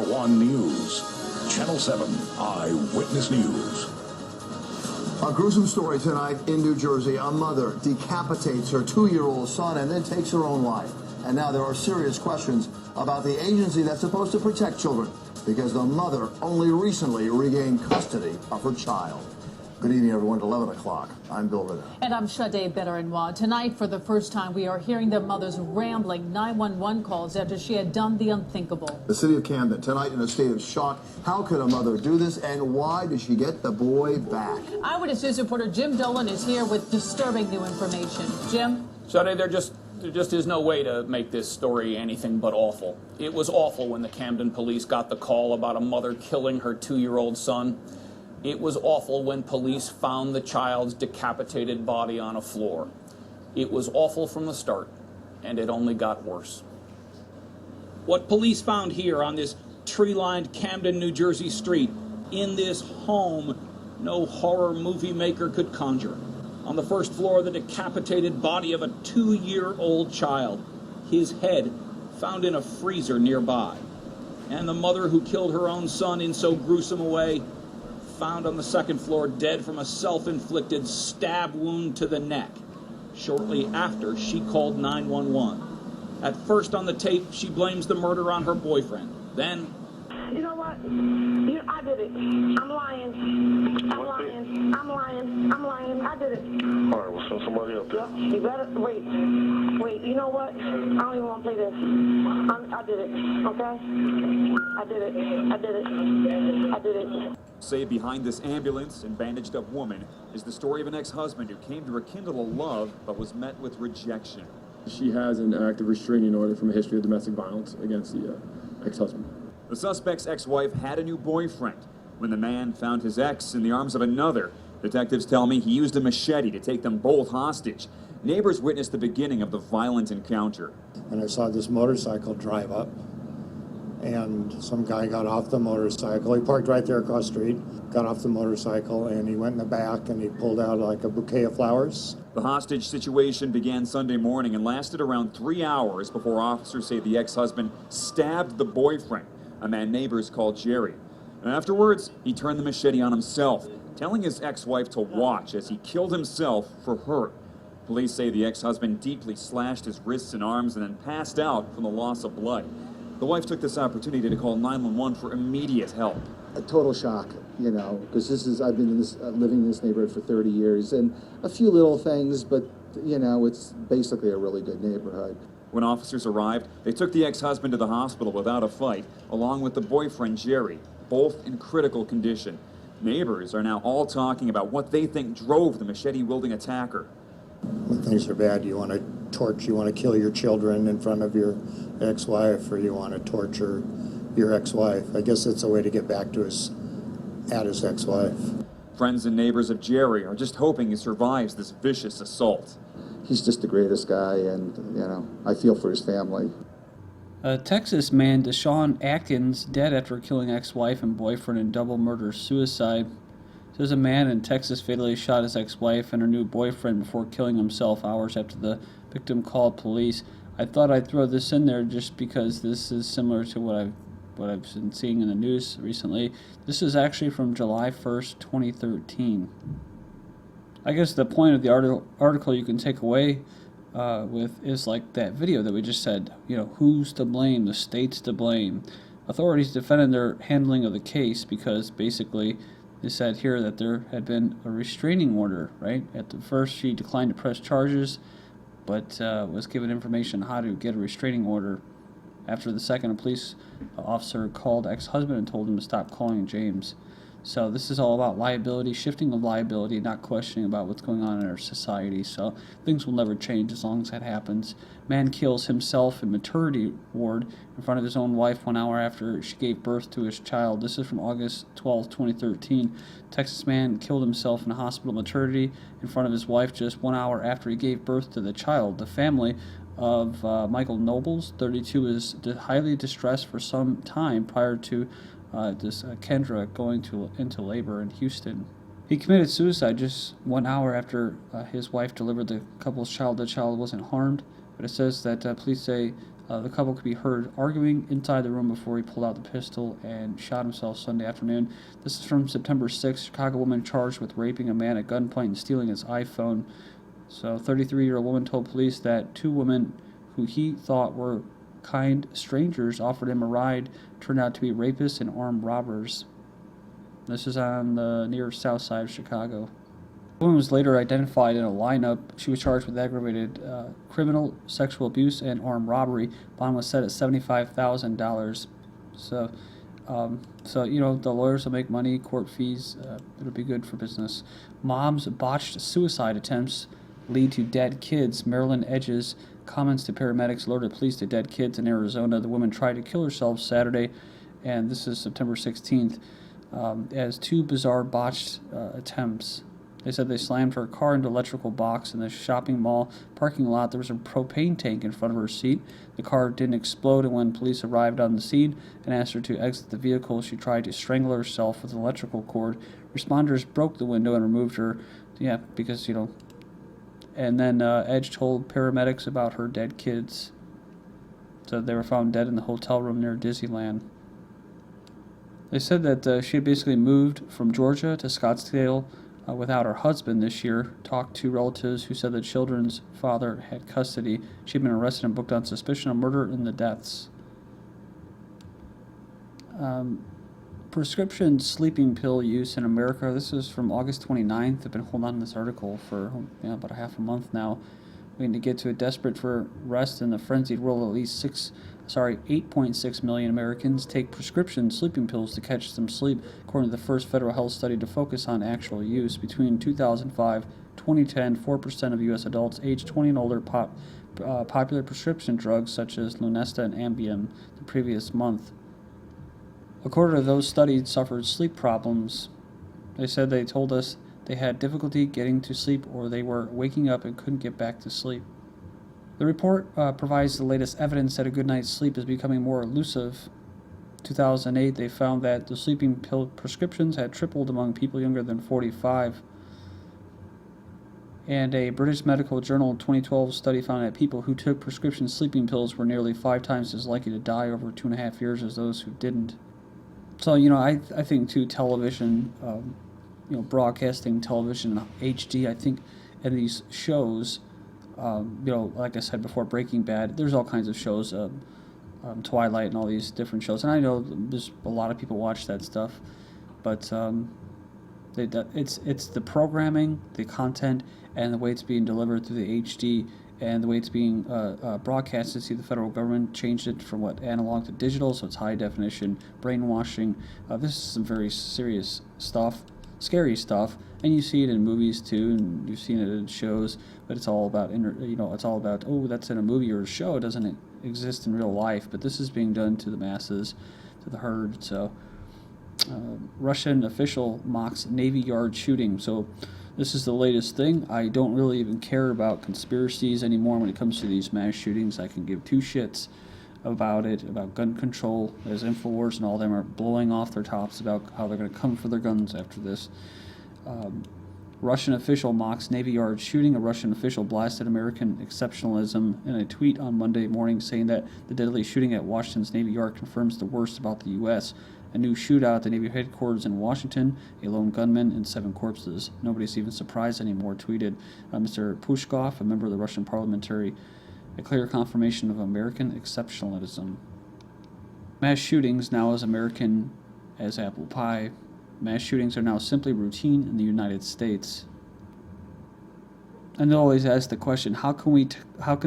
1 News. Channel 7 Eyewitness News. A gruesome story tonight in New Jersey. A mother decapitates her 2-year-old son and then takes her own life. And now there are serious questions about the agency that's supposed to protect children because the mother only recently regained custody of her child. Good evening, everyone. At 11 o'clock. I'm Bill Ritter. And I'm Sade Betterinwa. Tonight, for the first time, we are hearing the mother's rambling 911 calls after she had done the unthinkable. The city of Camden, tonight in a state of shock. How could a mother do this, and why did she get the boy back? Eyewitness News reporter Jim Dolan is here with disturbing new information. Jim? Sade, there just is no way to make this story anything but awful. It was awful when the Camden police got the call about a mother killing her 2-year-old son. It was awful when police found the child's decapitated body on a floor. It was awful from the start, and it only got worse. What police found here on this tree-lined Camden, New Jersey street, in this home no horror movie maker could conjure. On the first floor, the decapitated body of a 2-year-old child, his head found in a freezer nearby. And the mother who killed her own son in so gruesome a way, found on the second floor dead from a self-inflicted stab wound to the neck. Shortly after, she called 911. At first on the tape, she blames the murder on her boyfriend. Then, you know what? I did it. I'm lying. I did it. All right, we'll send somebody up there. Yep. You better wait. You know what? I don't even want to play this. I did it. Okay? I did it. Say behind this ambulance and bandaged up woman is the story of an ex-husband who came to rekindle a love but was met with rejection. She has an active restraining order from a history of domestic violence against the ex-husband. The suspect's ex-wife had a new boyfriend. When the man found his ex in the arms of another, detectives tell me he used a machete to take them both hostage. Neighbors witnessed the beginning of the violent encounter. And I saw this motorcycle drive up, and some guy got off the motorcycle. He parked right there across the street, got off the motorcycle, and he went in the back and he pulled out like a bouquet of flowers. The hostage situation began Sunday morning and lasted around 3 hours before officers say the ex-husband stabbed the boyfriend, a man neighbors called Jerry. And afterwards, he turned the machete on himself, telling his ex-wife to watch as he killed himself for her. Police say the ex-husband deeply slashed his wrists and arms and then passed out from the loss of blood. The wife took this opportunity to call 911 for immediate help. A total shock, you know, because I've been living in this neighborhood for 30 years, and a few little things, but, you know, it's basically a really good neighborhood. When officers arrived, they took the ex-husband to the hospital without a fight, along with the boyfriend, Jerry, both in critical condition. Neighbors are now all talking about what they think drove the machete-wielding attacker. When things are bad, you want to kill your children in front of your ex-wife, or you want to torture your ex-wife. I guess it's a way to get back to his ex-wife. Friends and neighbors of Jerry are just hoping he survives this vicious assault. He's just the greatest guy, and, you know, I feel for his family. Texas man Deshaun Atkins dead after killing ex-wife and boyfriend in double murder-suicide. Says a man in Texas fatally shot his ex-wife and her new boyfriend before killing himself hours after the victim called police. I thought I'd throw this in there just because this is similar to what I've been seeing in the news recently. This is actually from July 1st, 2013. I guess the point of the article you can take away with is like that video that we just said. You know, who's to blame? The state's to blame. Authorities defended their handling of the case because basically they said here that there had been a restraining order, right? At the first, she declined to press charges, but was given information on how to get a restraining order. After the second, a police officer called ex-husband and told him to stop calling James. So this is all about liability, shifting of liability, not questioning about what's going on in our society. So things will never change as long as that happens. Man kills himself in maternity ward in front of his own wife 1 hour after she gave birth to his child. This is from August 12, 2013. Texas man killed himself in a hospital maternity in front of his wife just 1 hour after he gave birth to the child. The family of Michael Nobles, 32, is highly distressed for some time prior to Kendra going into labor in Houston. He committed suicide just 1 hour after his wife delivered the couple's child. The child wasn't harmed, but it says that police say The couple could be heard arguing inside the room before he pulled out the pistol and shot himself Sunday afternoon. This is from September 6th. Chicago woman charged with raping a man at gunpoint and stealing his iPhone. So, 33-year-old woman told police that two women who he thought were kind strangers offered him a ride, turned out to be rapists and armed robbers. This is on the near south side of Chicago. The woman was later identified in a lineup. She was charged with aggravated criminal sexual abuse and armed robbery. Bond was set at $75,000. So, the lawyers will make money, court fees. It'll be good for business. Mom's botched suicide attempts lead to dead kids. Maryland Edges comments to paramedics alerted police to dead kids in Arizona. The woman tried to kill herself Saturday, and this is September 16th, as two bizarre botched attempts. They said they slammed her car into an electrical box in the shopping mall parking lot. There was a propane tank in front of her seat. The car didn't explode, and when police arrived on the scene and asked her to exit the vehicle, she tried to strangle herself with an electrical cord. Responders broke the window and removed her, because, and then Edge told paramedics about her dead kids. So they were found dead in the hotel room near Disneyland. They said that she had basically moved from Georgia to Scottsdale without her husband this year. Talked to relatives who said the children's father had custody. She had been arrested and booked on suspicion of murder in the deaths. Prescription sleeping pill use in America. This is from August 29th. I've been holding on to this article for about a half a month now. Waiting to get to it. Desperate for rest in the frenzied world, at least 8.6 million Americans take prescription sleeping pills to catch some sleep, according to the first federal health study to focus on actual use. Between 2005 and 2010, 4% of U.S. adults aged 20 and older popular prescription drugs such as Lunesta and Ambien the previous month. A quarter of those studied suffered sleep problems. They said they told us they had difficulty getting to sleep or they were waking up and couldn't get back to sleep. The report provides the latest evidence that a good night's sleep is becoming more elusive. 2008, they found that the sleeping pill prescriptions had tripled among people younger than 45. And a British Medical Journal 2012 study found that people who took prescription sleeping pills were nearly 5 times as likely to die over 2.5 years as those who didn't. So, I think, too, television, broadcasting television, HD, I think, and these shows, like I said before, Breaking Bad, there's all kinds of shows, Twilight and all these different shows. And I know there's a lot of people watch that stuff, but it's the programming, the content, and the way it's being delivered through the HD and the way it's being broadcasted. See, the federal government changed it from analog to digital, so it's high definition, brainwashing. This is some very serious stuff, scary stuff, and you see it in movies too, and you've seen it in shows. But it's all about it's all about, oh, that's in a movie or a show. It doesn't exist in real life. But this is being done to the masses, to the herd. So, Russian official mocks Navy Yard shooting. So, this is the latest thing. I don't really even care about conspiracies anymore when it comes to these mass shootings. I can give two shits about it, about gun control. As InfoWars and all them are blowing off their tops about how they're going to come for their guns after this. Russian official mocks Navy Yard shooting. A Russian official blasted American exceptionalism in a tweet on Monday morning, saying that the deadly shooting at Washington's Navy Yard confirms the worst about the U.S. A new shootout at the Navy headquarters in Washington, a lone gunman and 7 corpses. Nobody's even surprised anymore, tweeted Mr. Pushkov, a member of the Russian parliamentary, a clear confirmation of American exceptionalism. Mass shootings now as American as apple pie. Mass shootings are now simply routine in the United States. And they'll always ask the question, how can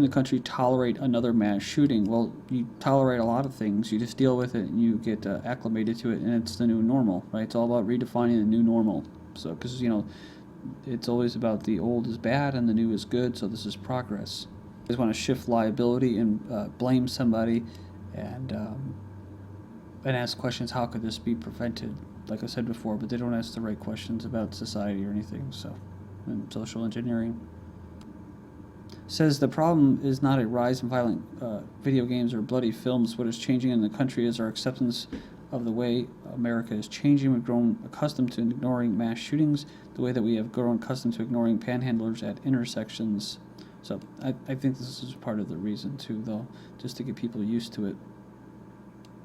the country tolerate another mass shooting? Well, you tolerate a lot of things. You just deal with it and you get acclimated to it, and it's the new normal, right? It's all about redefining the new normal. So, because, it's always about the old is bad and the new is good, so this is progress. They just want to shift liability and blame somebody and ask questions, how could this be prevented? Like I said before, but they don't ask the right questions about society or anything, so, and social engineering. Says the problem is not a rise in violent video games or bloody films. What is changing in the country is our acceptance of the way America is changing. We've grown accustomed to ignoring mass shootings, the way that we have grown accustomed to ignoring panhandlers at intersections. So I think this is part of the reason too, though, just to get people used to it.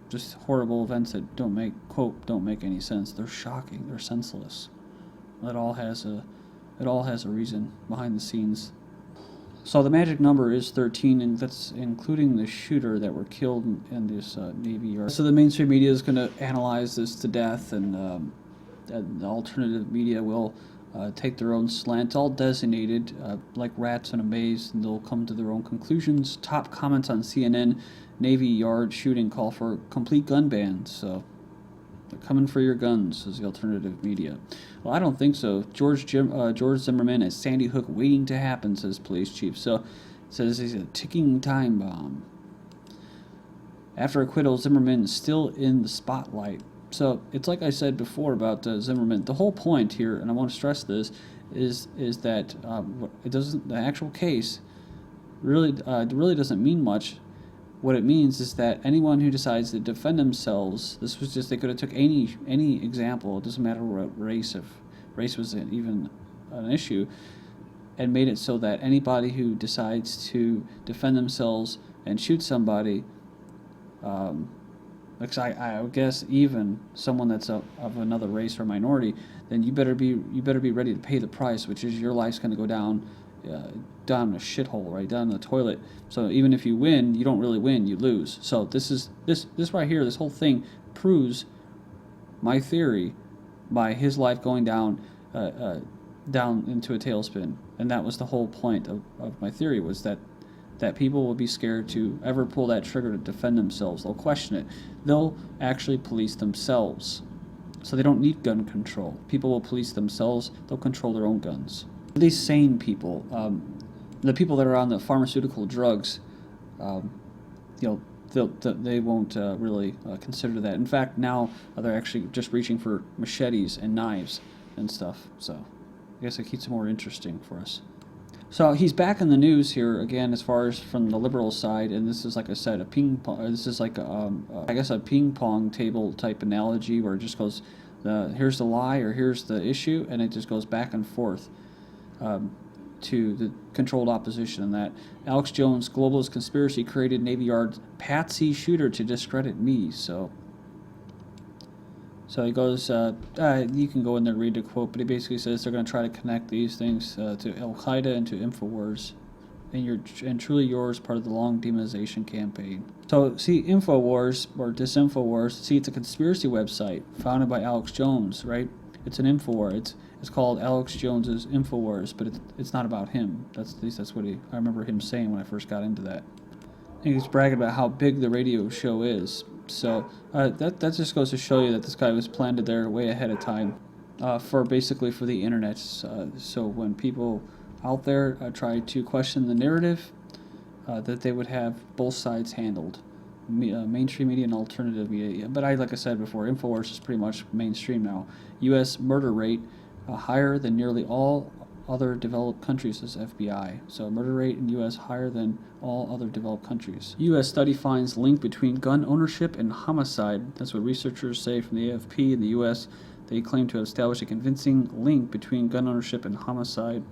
Just horrible events that don't make any sense. They're shocking. They're senseless. It all has a reason behind the scenes. So the magic number is 13, and that's including the shooter that were killed in this Navy yard. So the mainstream media is going to analyze this to death, and the alternative media will take their own slant, all designated like rats in a maze, and they'll come to their own conclusions. Top comments on CNN: Navy yard shooting call for complete gun ban. So they're coming for your guns, says the alternative media. Well, I don't think so. George Zimmerman at Sandy Hook waiting to happen, says police chief. So it says he's a ticking time bomb. After acquittal, Zimmerman is still in the spotlight. So it's like I said before about Zimmerman. The whole point here, and I want to stress this, is that the actual case really doesn't mean much. What it means is that anyone who decides to defend themselves, they could have took any example. It doesn't matter what race, if race was even an issue, and made it so that anybody who decides to defend themselves and shoot somebody, because I would guess even someone that's of another race or minority, then you better be ready to pay the price, which is your life's going to go down a shithole, right down the toilet. So even if you win, you don't really win, you lose. So this right here, this whole thing proves my theory by his life going down into a tailspin, and that was the whole point of my theory, was that people will be scared to ever pull that trigger to defend themselves. They'll question it. They'll actually police themselves. So they don't need gun control. People will police themselves. They'll control their own guns. These sane people, the people that are on the pharmaceutical drugs, they won't really consider that. In fact, now they're actually just reaching for machetes and knives and stuff. So I guess it keeps it more interesting for us. So he's back in the news here again, as far as from the liberal side, and this is, like I said, a ping pong. This is like a ping pong table type analogy, where it just goes, here's the lie or here's the issue, and it just goes back and forth to the controlled opposition. And that Alex Jones, globalist conspiracy, created Navy Yard patsy shooter to discredit me. So he goes, you can go in there and read the quote, but he basically says they're going to try to connect these things to Al-Qaeda and to InfoWars, and truly yours, part of the long demonization campaign. So, see, InfoWars, or Disinfowars, see, it's a conspiracy website founded by Alex Jones, right? It's an InfoWar. It's called Alex Jones's InfoWars, but it's not about him. At least that's what I remember him saying when I first got into that. And he's bragging about how big the radio show is. So that just goes to show you that this guy was planted there way ahead of time for the internet. So when people out there try to question the narrative, that they would have both sides handled, mainstream media and alternative media. But like I said before, InfoWars is pretty much mainstream now. U.S. murder rate higher than nearly all other developed countries, says FBI. So murder rate in U.S. higher than all other developed countries. U.S. study finds link between gun ownership and homicide. That's what researchers say from the AFP. In the U.S., they claim to have established a convincing link between gun ownership and homicide. In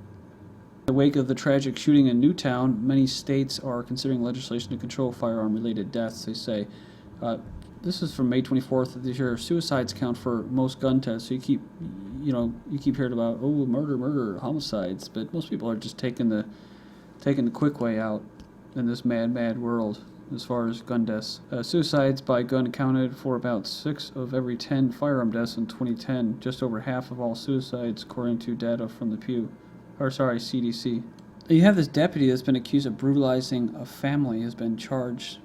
the wake of the tragic shooting in Newtown, many states are considering legislation to control firearm-related deaths, they say. This is from May 24th of this year. Suicides count for most gun tests. So you keep hearing about, murder, homicides, but most people are just taking the quick way out in this mad world as far as gun deaths. Suicides by gun accounted for about 6 of every 10 firearm deaths in 2010, just over half of all suicides, according to data from the CDC. You have this deputy that's been accused of brutalizing a family, has been charged.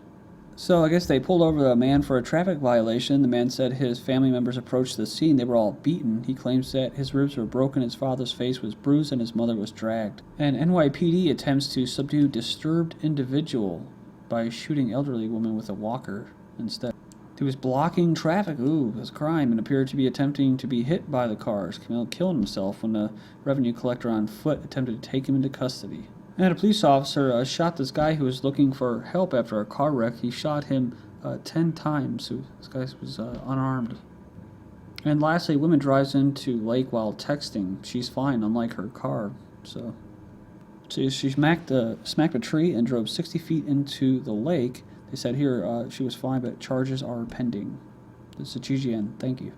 So I guess they pulled over a man for a traffic violation. The man said his family members approached the scene. They were all beaten. He claims that his ribs were broken, his father's face was bruised, and his mother was dragged. And NYPD attempts to subdue disturbed individual by shooting elderly woman with a walker instead. He was blocking traffic. Ooh, it was a crime, and appeared to be attempting to be hit by the cars, killing himself when a revenue collector on foot attempted to take him into custody. And a police officer shot this guy who was looking for help after a car wreck. He shot him 10 times. So this guy was unarmed. And lastly, woman drives into lake while texting. She's fine, unlike her car. So She smacked a tree and drove 60 feet into the lake. They said here she was fine, but charges are pending. This is GGN. Thank you.